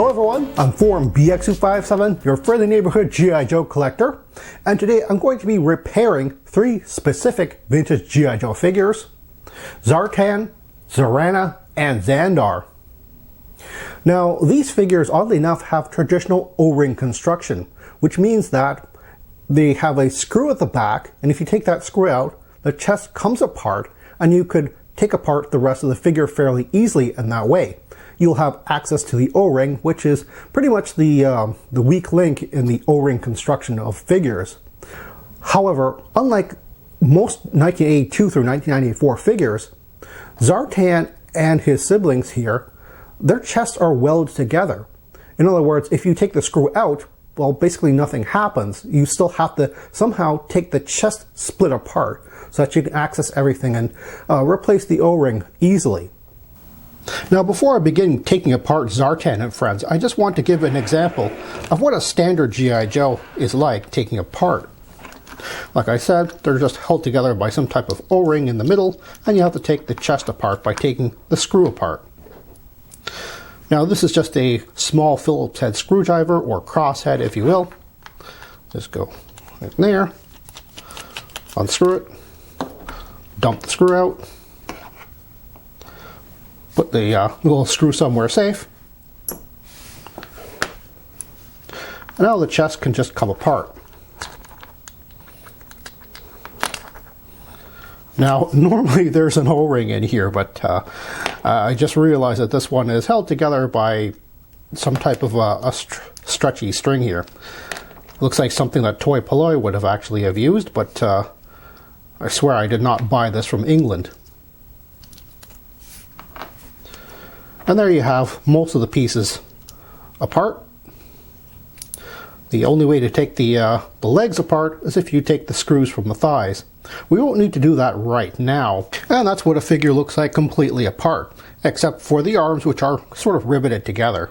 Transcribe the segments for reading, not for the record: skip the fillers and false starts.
Hello everyone, I'm Forum BX257, your friendly neighborhood G.I. Joe collector, and today I'm going to be repairing three specific vintage G.I. Joe figures: Zartan, Zarana, and Zandar. Now, these figures, oddly enough, have traditional O-ring construction, which means that they have a screw at the back, and if you take that screw out, the chest comes apart, and you could take apart the rest of the figure fairly easily in that way. You'll have access to the O-ring, which is pretty much the weak link in the O-ring construction of figures. However, unlike most 1982 through 1994 figures, Zartan and his siblings here, their chests are welded together. In other words, if you take the screw out, well, basically nothing happens. You still have to somehow take the chest split apart so that you can access everything and replace the O-ring easily. Now, before I begin taking apart Zartan and friends, I just want to give an example of what a standard G.I. Joe is like taking apart. Like I said, they're just held together by some type of O-ring in the middle, and you have to take the chest apart by taking the screw apart. Now, this is just a small Phillips head screwdriver, or crosshead if you will. Just go right there, unscrew it, dump the screw out, put the little screw somewhere safe, and now the chest can just come apart. Now, normally there's an O-ring in here, but I just realized that this one is held together by some type of a stretchy string here. Looks like something that Toy Polloi would have actually have used, but I swear I did not buy this from England. And there you have most of the pieces apart. The only way to take the legs apart is if you take the screws from the thighs. We won't need to do that right now, and that's what a figure looks like completely apart, except for the arms, which are sort of riveted together.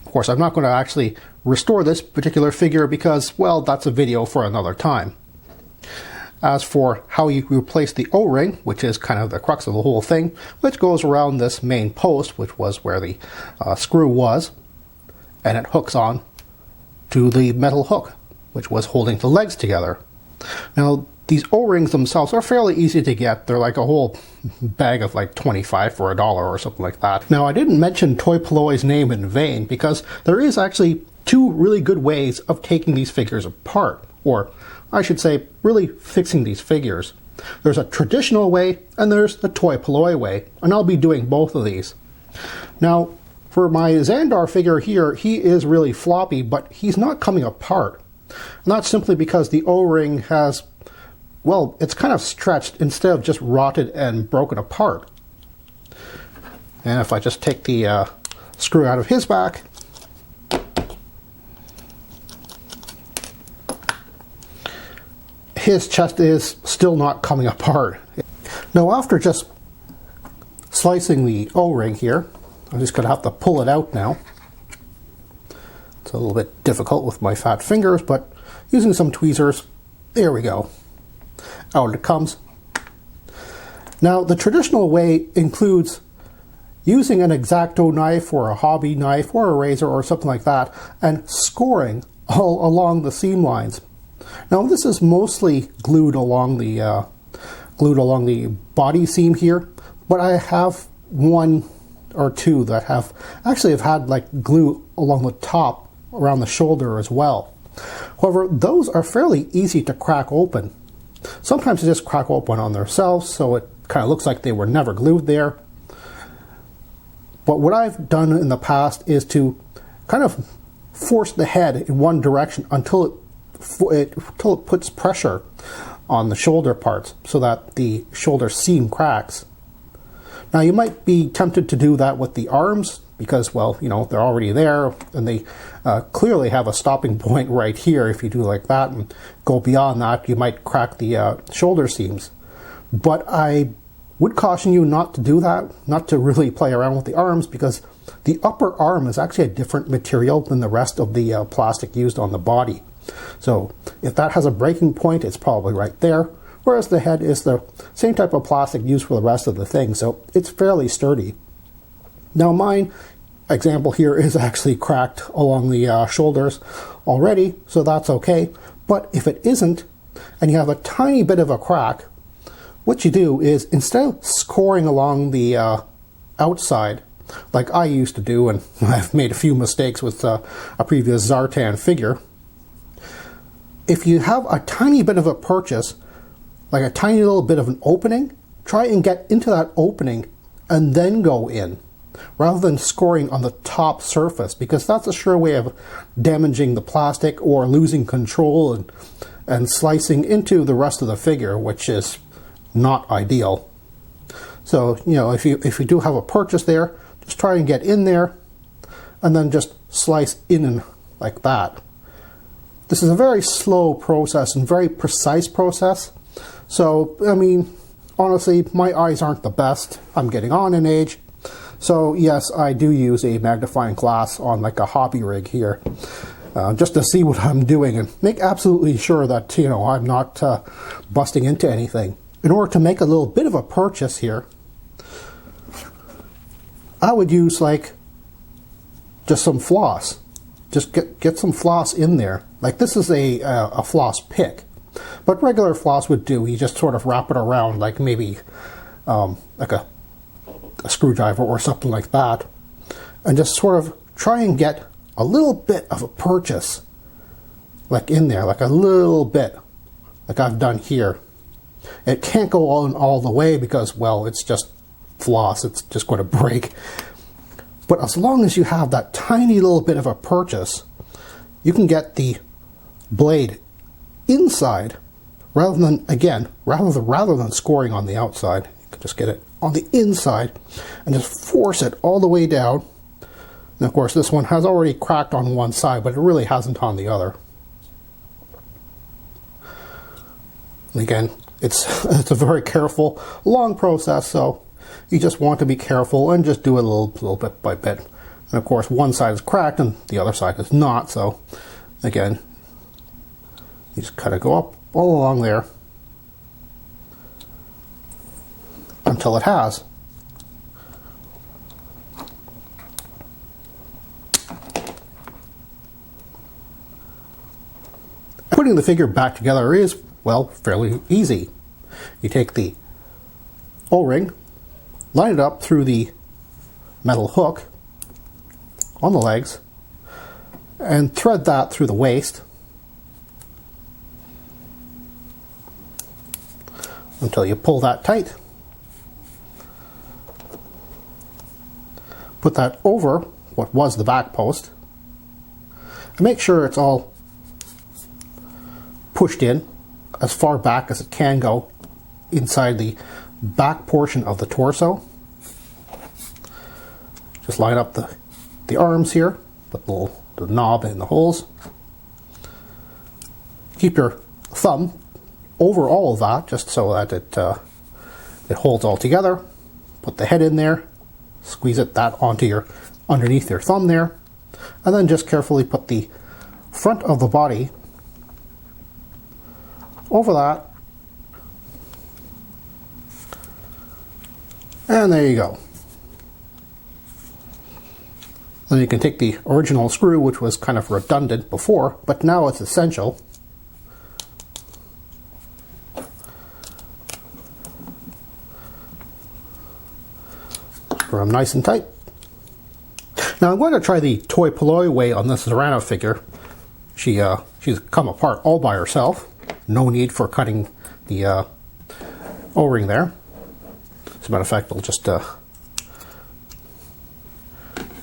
Of course, I'm not going to actually restore this particular figure because, well, that's a video for another time. As for how you replace the O-ring, which is kind of the crux of the whole thing, which goes around this main post, which was where the screw was, and it hooks on to the metal hook, which was holding the legs together. Now, these O-rings themselves are fairly easy to get. They're like a whole bag of like 25 for $1 or something like that. Now, I didn't mention Toy Polloi's name in vain because there is actually two really good ways of taking these figures apart, or I should say, really fixing these figures. There's a traditional way, and there's the Toy Polloi way, and I'll be doing both of these. Now, for my Zandar figure here, he is really floppy, but he's not coming apart. And that's simply because the O-ring has, well, it's kind of stretched instead of just rotted and broken apart. And if I just take the screw out of his back, his chest is still not coming apart. Now, after just slicing the O-ring here, I'm just going to have to pull it out now. It's a little bit difficult with my fat fingers, but using some tweezers, there we go. Out it comes. Now, the traditional way includes using an X-Acto knife or a hobby knife or a razor or something like that and scoring all along the seam lines. Now, this is mostly glued along the body seam here, but I have one or two that have had like glue along the top around the shoulder as well. However, those are fairly easy to crack open. Sometimes they just crack open on themselves, so it kind of looks like they were never glued there. But what I've done in the past is to kind of force the head in one direction until it puts pressure on the shoulder parts so that the shoulder seam cracks. Now, you might be tempted to do that with the arms because, well, you know, they're already there and they clearly have a stopping point right here. If you do like that and go beyond that, you might crack the shoulder seams. But I would caution you not to do that, not to really play around with the arms, because the upper arm is actually a different material than the rest of the plastic used on the body. So if that has a breaking point, it's probably right there, whereas the head is the same type of plastic used for the rest of the thing, so it's fairly sturdy. Now, mine example here is actually cracked along the shoulders already, so that's okay. But if it isn't, and you have a tiny bit of a crack, what you do is, instead of scoring along the outside, like I used to do, and I've made a few mistakes with a previous Zartan figure, if you have a tiny bit of a purchase, like a tiny little bit of an opening, try and get into that opening and then go in, rather than scoring on the top surface, because that's a sure way of damaging the plastic or losing control and slicing into the rest of the figure, which is not ideal. So, you know, if you do have a purchase there, just try and get in there and then just slice in like that. This is a very slow process and very precise process. So, I mean, honestly, my eyes aren't the best. I'm getting on in age. So yes, I do use a magnifying glass on like a hobby rig here, just to see what I'm doing and make absolutely sure that, you know, I'm not busting into anything. In order to make a little bit of a purchase here, I would use like just some floss. Just get some floss in there. Like this is a floss pick, but regular floss would do. You just sort of wrap it around like maybe like a screwdriver or something like that, and just sort of try and get a little bit of a purchase like in there, like a little bit, like I've done here. It can't go all the way because, well, it's just floss, it's just going to break. But as long as you have that tiny little bit of a purchase, you can get the blade inside rather than scoring on the outside. You can just get it on the inside and just force it all the way down. And of course, this one has already cracked on one side, but it really hasn't on the other. And again, it's a very careful, long process, so you just want to be careful and just do it a little bit by bit. And of course, one side is cracked and the other side is not, so again, you just kind of go up all along there until it has. Putting the figure back together is, well, fairly easy. You take the O-ring, line it up through the metal hook on the legs, and thread that through the waist until you pull that tight. Put that over what was the back post, and make sure it's all pushed in as far back as it can go inside the back portion of the torso. Just line up the arms here, put the knob in the holes. Keep your thumb over all of that just so that it holds all together. Put the head in there, squeeze that onto underneath your thumb there, and then just carefully put the front of the body over that, and there you go. Then you can take the original screw, which was kind of redundant before, but now it's essential. Screw them nice and tight. Now I'm going to try the toy polloi way on this Zarana figure. She's come apart all by herself. No need for cutting the O-ring there. As a matter of fact, I'll just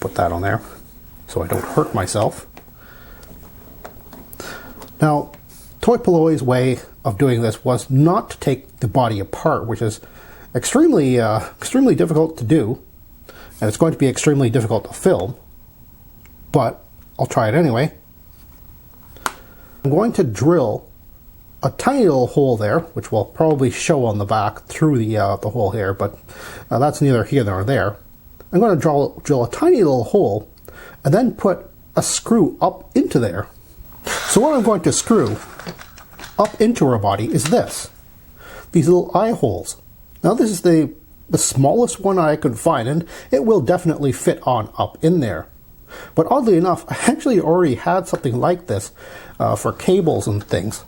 put that on there so I don't hurt myself. Now, toy polloi's way of doing this was not to take the body apart, which is extremely difficult to do, and it's going to be extremely difficult to film, but I'll try it anyway. I'm going to drill a tiny little hole there, which will probably show on the back through the hole here, but that's neither here nor there. I'm going to drill a tiny little hole and then put a screw up into there. So what I'm going to screw up into her body is these little eye holes. Now this is the the smallest one I could find, and it will definitely fit on up in there. But oddly enough, I actually already had something like this for cables and things.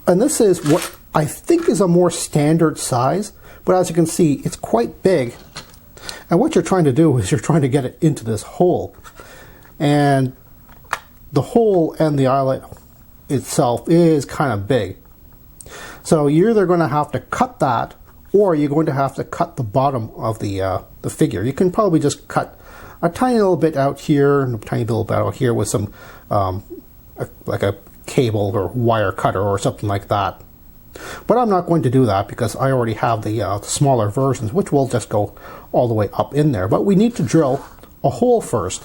And this is what I think is a more standard size, but as you can see, it's quite big. And what you're trying to do is you're trying to get it into this hole. And the hole and the eyelet itself is kind of big. So you're either going to have to cut that, or you're going to have to cut the bottom of the figure. You can probably just cut a tiny little bit out here and a tiny little bit out here with some like a cable or wire cutter or something like that. But I'm not going to do that because I already have the smaller versions, which will just go all the way up in there. But we need to drill a hole first.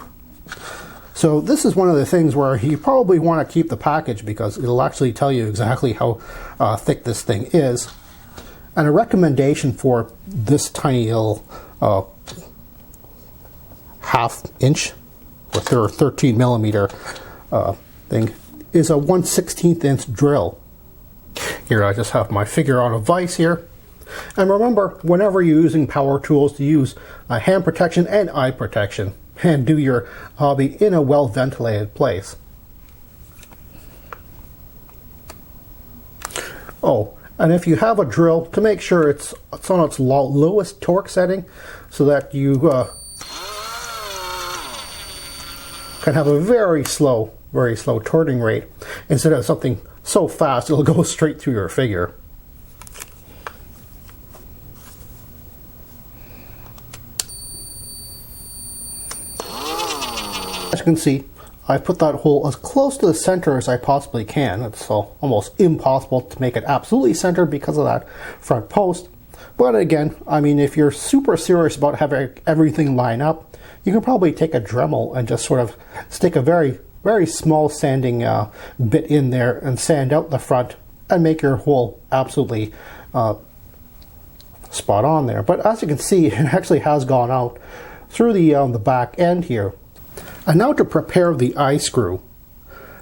So this is one of the things where you probably want to keep the package because it'll actually tell you exactly how thick this thing is. And a recommendation for this tiny little half-inch or 13 millimeter thing is a 1/16 inch drill. Here I just have my figure on a vise here. And remember, whenever you're using power tools, to use hand protection and eye protection, and do your hobby in a well-ventilated place. Oh, and if you have a drill, to make sure it's on its lowest torque setting so that you can have a very slow turning rate instead of something so fast it'll go straight through your figure. As you can see, I put that hole as close to the center as I possibly can. It's almost impossible to make it absolutely centered because of that front post. But again, I mean, if you're super serious about having everything line up, you can probably take a Dremel and just sort of stick a very small sanding bit in there and sand out the front and make your hole absolutely spot on there. But as you can see, it actually has gone out through the back end here. And now to prepare the eye screw.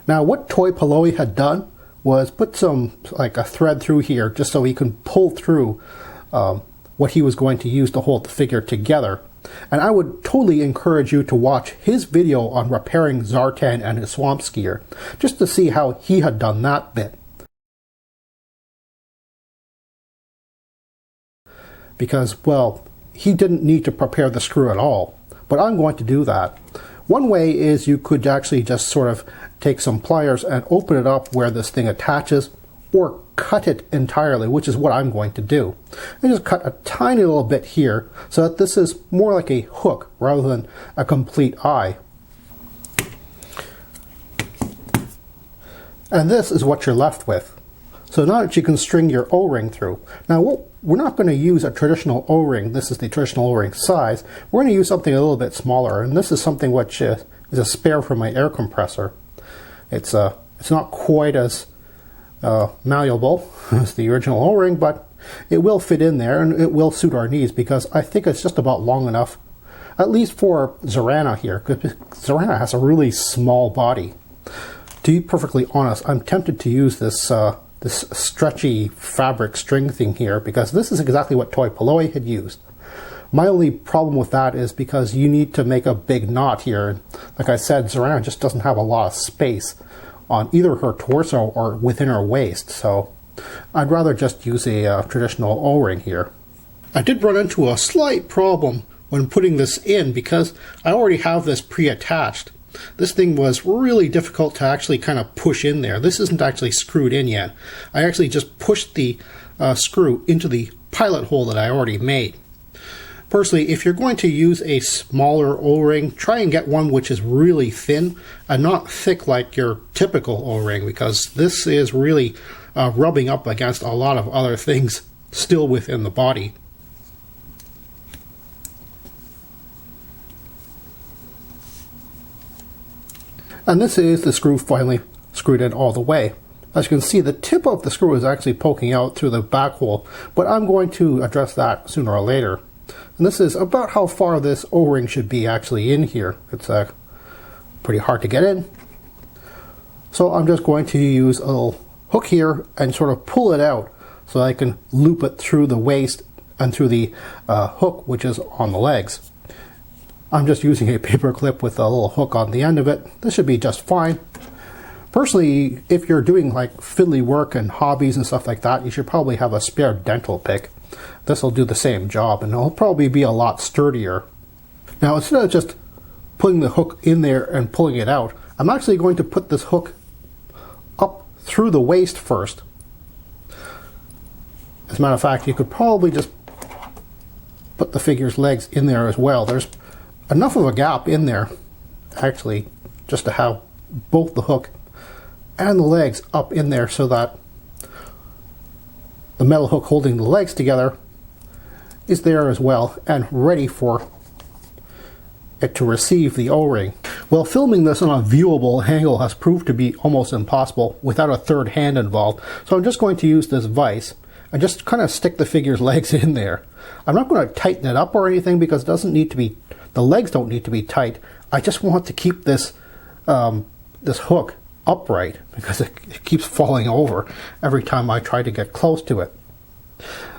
Now what Toy Paloi had done was put some, like a thread through here just so he can pull through what he was going to use to hold the figure together. And I would totally encourage you to watch his video on repairing Zartan and his swamp skier, just to see how he had done that bit. Because, well, he didn't need to prepare the screw at all, but I'm going to do that. One way is you could actually just sort of take some pliers and open it up where this thing attaches, or cut it entirely, which is what I'm going to do. And just cut a tiny little bit here so that this is more like a hook rather than a complete eye. And this is what you're left with. So now that you can string your O-ring through. Now we're not going to use a traditional O-ring. This is the traditional O-ring size. We're going to use something a little bit smaller, and this is something which is a spare from my air compressor. It's not quite as malleable as the original O-ring, but it will fit in there and it will suit our needs because I think it's just about long enough, at least for Zarana here, because Zarana has a really small body. To be perfectly honest, I'm tempted to use this this stretchy fabric string thing here because this is exactly what Toy Paloi had used. My only problem with that is because you need to make a big knot here. Like I said, Zarana just doesn't have a lot of space on either her torso or within her waist, so I'd rather just use a traditional O-ring here. I did run into a slight problem when putting this in because I already have this pre-attached. This thing was really difficult to actually kind of push in there. This isn't actually screwed in yet. I actually just pushed the screw into the pilot hole that I already made. Personally, if you're going to use a smaller O-ring, try and get one which is really thin and not thick like your typical O-ring, because this is really rubbing up against a lot of other things still within the body. And this is the screw finally screwed in all the way. As you can see, the tip of the screw is actually poking out through the back hole, but I'm going to address that sooner or later. And this is about how far this O-ring should be actually in here. It's pretty hard to get in. So I'm just going to use a little hook here and sort of pull it out so I can loop it through the waist and through the hook, which is on the legs. I'm just using a paper clip with a little hook on the end of it. This should be just fine. Personally, if you're doing like fiddly work and hobbies and stuff like that, you should probably have a spare dental pick. This will do the same job, and it'll probably be a lot sturdier. Now, instead of just putting the hook in there and pulling it out, I'm actually going to put this hook up through the waist first. As a matter of fact, you could probably just put the figure's legs in there as well. There's enough of a gap in there, actually, just to have both the hook and the legs up in there so that the metal hook holding the legs together is there as well and ready for it to receive the O-ring. Well, filming this on a viewable angle has proved to be almost impossible without a third hand involved, so I'm just going to use this vise and just kind of stick the figure's legs in there. I'm not going to tighten it up or anything because it doesn't need to be, the legs don't need to be tight. I just want to keep this this hook upright because it keeps falling over every time I try to get close to it.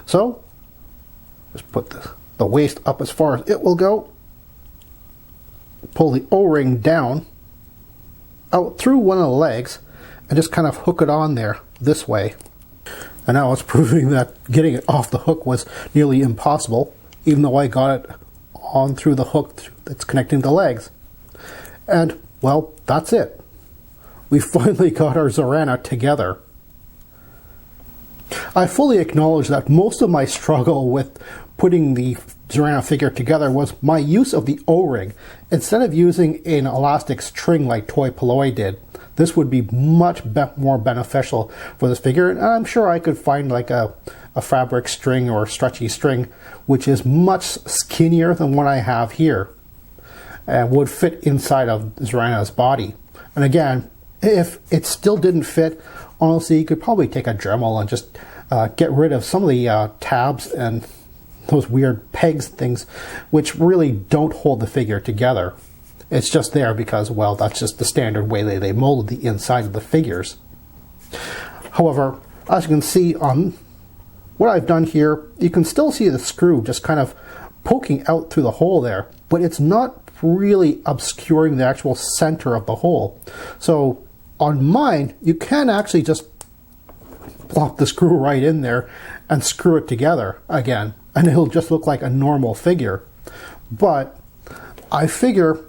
So just put the waist up as far as it will go, pull the O-ring down out through one of the legs and just kind of hook it on there this way. And now it's proving that getting it off the hook was nearly impossible, even though I got it on through the hook that's connecting the legs. And well, that's it. We finally got our Zarana together. I fully acknowledge that most of my struggle with putting the Zarana figure together was my use of the O-ring. Instead of using an elastic string like Toy Polloi did, this would be much more beneficial for this figure, and I'm sure I could find like a fabric string or stretchy string which is much skinnier than what I have here and would fit inside of Zarana's body. And again, if it still didn't fit, honestly, you could probably take a Dremel and just get rid of some of the tabs and those weird pegs things which really don't hold the figure together. It's just there because, well, that's just the standard way they molded the inside of the figures. However, as you can see on what I've done here, you can still see the screw just kind of poking out through the hole there, but it's not really obscuring the actual center of the hole. So on mine, you can actually just plop the screw right in there and screw it together again, and it'll just look like a normal figure. But I figure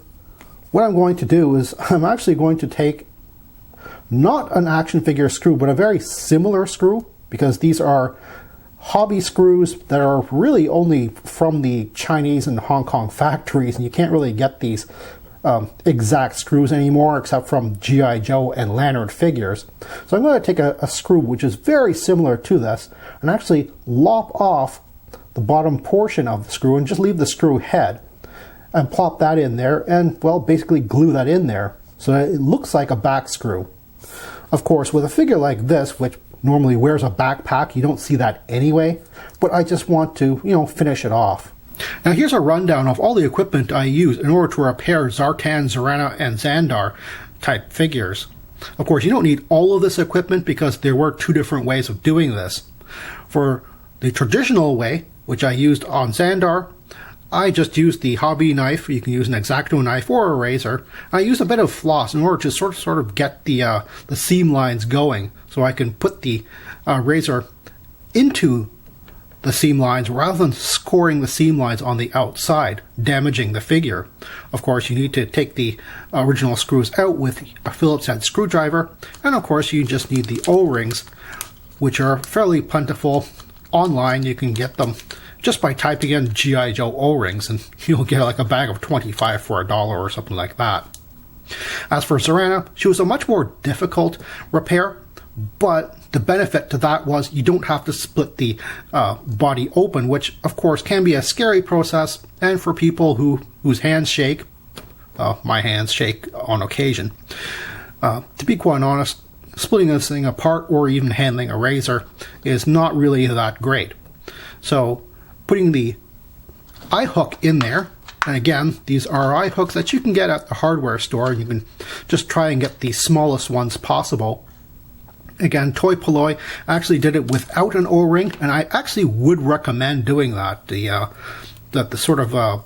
what I'm going to do is I'm actually going to take not an action figure screw, but a very similar screw, because these are hobby screws that are really only from the Chinese and Hong Kong factories, and you can't really get these exact screws anymore except from G.I. Joe and Lantern figures. So I'm going to take a screw which is very similar to this and actually lop off the bottom portion of the screw and just leave the screw head and plop that in there and, well, basically glue that in there so that it looks like a back screw. Of course, with a figure like this, which normally wears a backpack, you don't see that anyway, but I just want to, finish it off. Now here's a rundown of all the equipment I use in order to repair Zartan, Zarana, and Zandar type figures. Of course, you don't need all of this equipment because there were two different ways of doing this. For the traditional way, which I used on Zandar, I just used the hobby knife. You can use an X-Acto knife or a razor. I used a bit of floss in order to sort of get the seam lines going, so I can put the razor into the seam lines rather than scoring the seam lines on the outside, damaging the figure. Of course, you need to take the original screws out with a Phillips head screwdriver, and of course you just need the O-rings, which are fairly plentiful. Online you can get them just by typing in G.I. Joe O-rings, and you'll get like a bag of 25 for $1 or something like that. As for Zarana, she was a much more difficult repair, but the benefit to that was you don't have to split the body open, which of course can be a scary process, and for people whose hands shake, my hands shake on occasion. To be quite honest, splitting this thing apart or even handling a razor is not really that great. So putting the eye hook in there, and again, these are eye hooks that you can get at the hardware store. You can just try and get the smallest ones possible. Again, toy polloi actually did it without an O-ring, and I actually would recommend doing that. The sort of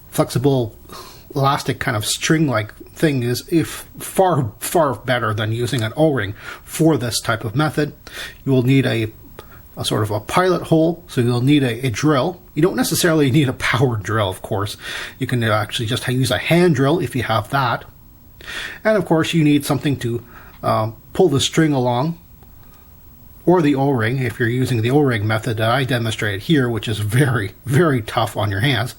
flexible elastic kind of string-like thing is far better than using an O-ring for this type of method. You will need a sort of a pilot hole, so you'll need a drill. You don't necessarily need a power drill, of course. You can actually just use a hand drill if you have that. And of course you need something to pull the string along, or the O-ring if you're using the O-ring method that I demonstrated here, which is very tough on your hands.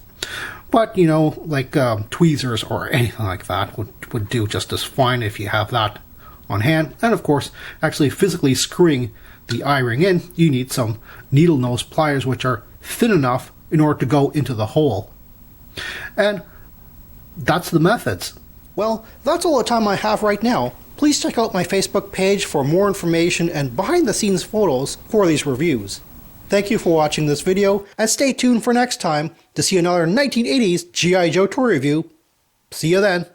But you know, like tweezers or anything like that would do just as fine if you have that on hand. And of course, actually physically screwing the eye-ring in, you need some needle nose pliers which are thin enough in order to go into the hole. And that's the methods. Well, that's all the time I have right now. Please check out my Facebook page for more information and behind-the-scenes photos for these reviews. Thank you for watching this video, and stay tuned for next time to see another 1980s G.I. Joe toy review. See you then!